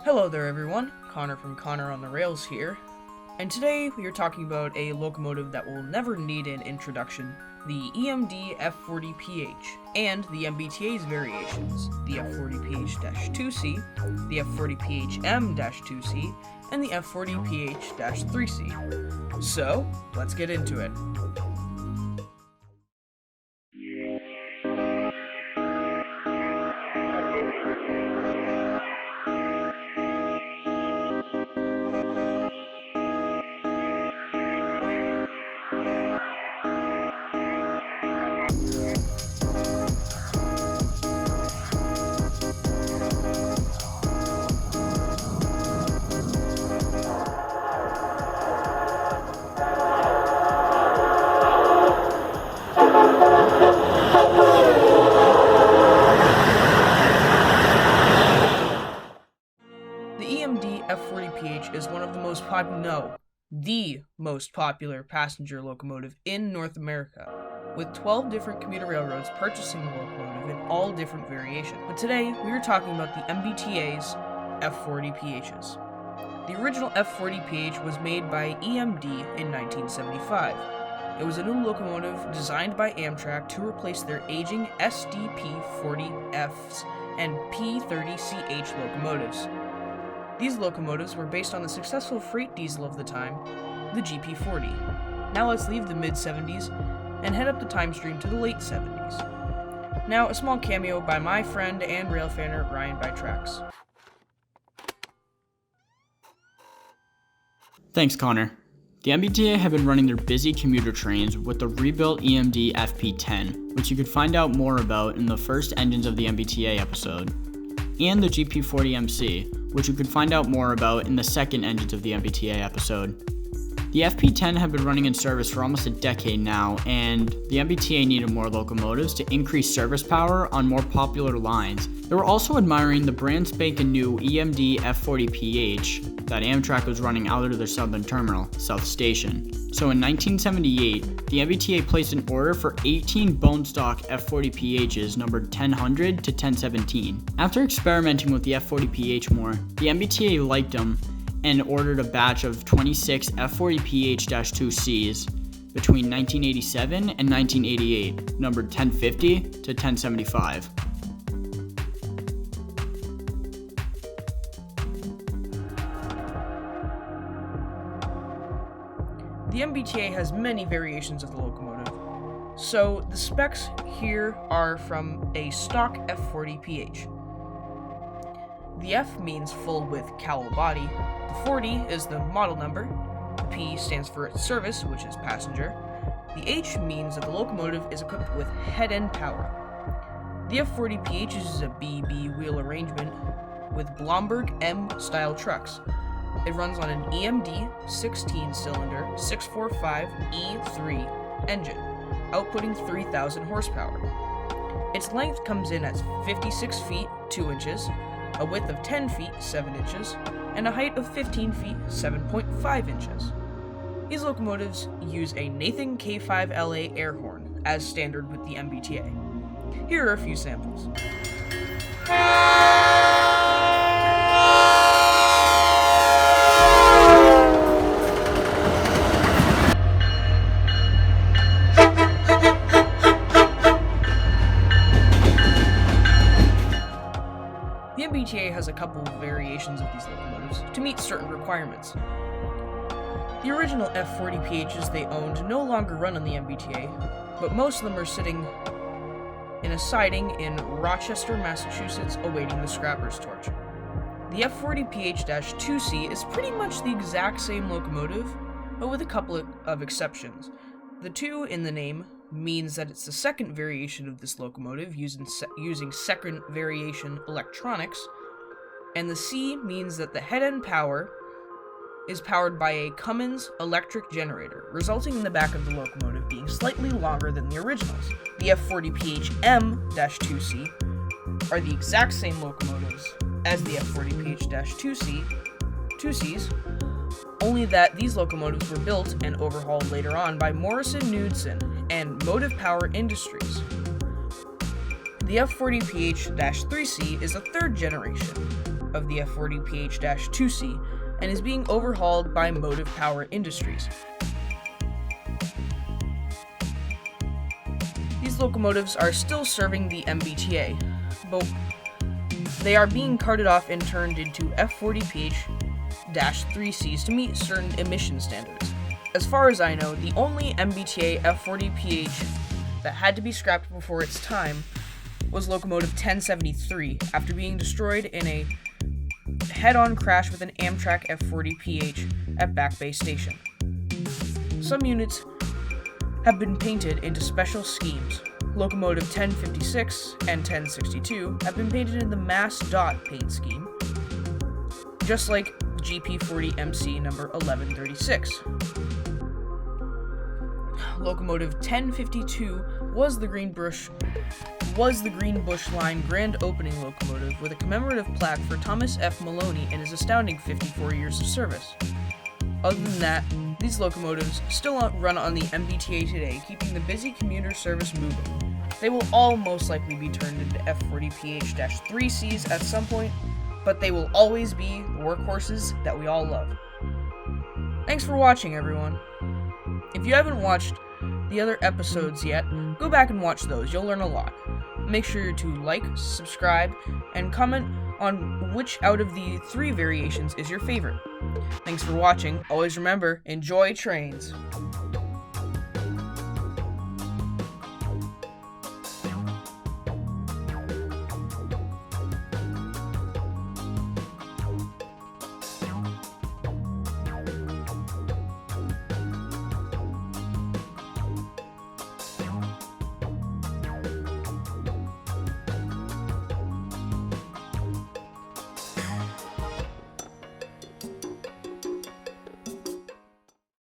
Hello there everyone, Connor from Connor on the Rails here, and today we are talking about a locomotive that will never need an introduction, the EMD F40PH, and the MBTA's variations, the F40PH-2C, the F40PH-M-2C, and the F40PH-3C. So, let's get into it. The EMD F40PH is one of the most popular passenger locomotive in North America, with 12 different commuter railroads purchasing the locomotive in all different variations. But today, we are talking about the MBTA's F40PHs. The original F40PH was made by EMD in 1975. It was a new locomotive designed by Amtrak to replace their aging SDP-40Fs and P-30CH locomotives. These locomotives were based on the successful freight diesel of the time, the GP40. Now let's leave the mid-70s and head up the time stream to the late 70s. Now a small cameo by my friend and railfanner Ryan by Tracks. Thanks, Connor. The MBTA have been running their busy commuter trains with the rebuilt EMD FP10, which you could find out more about in the first Engines of the MBTA episode, and the GP40MC, which you could find out more about in the second Engines of the MBTA episode. The FP10 have been running in service for almost a decade now, and the MBTA needed more locomotives to increase service power on more popular lines. They were also admiring the brand spanking new EMD F40PH that Amtrak was running out of their southern terminal, South Station. So in 1978, the MBTA placed an order for 18 bone stock F40PHs numbered 1000 to 1017. After experimenting with the F40PH more, the MBTA liked them and ordered a batch of 26 F40PH-2Cs between 1987 and 1988, numbered 1050 to 1075. The MBTA has many variations of the locomotive, so the specs here are from a stock F40PH. The F means full width cowl body, the 40 is the model number, the P stands for service, which is passenger, the H means that the locomotive is equipped with head-end power. The F40PH uses a BB wheel arrangement with Blomberg M-style trucks. It runs on an EMD 16-cylinder 645E3 engine, outputting 3,000 horsepower. Its length comes in at 56 feet 2 inches, a width of 10 feet 7 inches, and a height of 15 feet 7.5 inches. These locomotives use a Nathan K5LA air horn, as standard with the MBTA. Here are a few samples. The MBTA has a couple of variations of these locomotives to meet certain requirements. The original F40PHs they owned no longer run on the MBTA, but most of them are sitting in a siding in Rochester, Massachusetts, awaiting the scrapper's torch. The F40PH-2C is pretty much the exact same locomotive, but with a couple of exceptions. The 2 in the name means that it's the second variation of this locomotive using second variation electronics, and the C means that the head-end power is powered by a Cummins electric generator, resulting in the back of the locomotive being slightly longer than the originals. The F40PH-M-2C are the exact same locomotives as the F40PH-2Cs, only that these locomotives were built and overhauled later on by Morrison Knudsen and Motive Power Industries. The F40PH-3C is a third generation. of the F40PH-2C and is being overhauled by Motive Power Industries. These locomotives are still serving the MBTA, but they are being carted off and turned into F40PH-3Cs to meet certain emission standards. As far as I know, the only MBTA F40PH that had to be scrapped before its time was locomotive 1073 after being destroyed in a head-on crash with an Amtrak F40PH at Back Bay Station. Some units have been painted into special schemes. Locomotive 1056 and 1062 have been painted in the Mass Dot paint scheme, just like GP40MC number 1136. Locomotive 1052 was the Green Bush Line grand opening locomotive with a commemorative plaque for Thomas F. Maloney and his astounding 54 years of service. Other than that, these locomotives still run on the MBTA today, keeping the busy commuter service moving. They will all most likely be turned into F40PH-3Cs at some point, but they will always be the workhorses that we all love. Thanks for watching, everyone. If you haven't watched the other episodes yet, go back and watch those. You'll learn a lot. Make sure to like, subscribe, and comment on which out of the 3 variations is your favorite. Thanks for watching. Always remember, enjoy trains.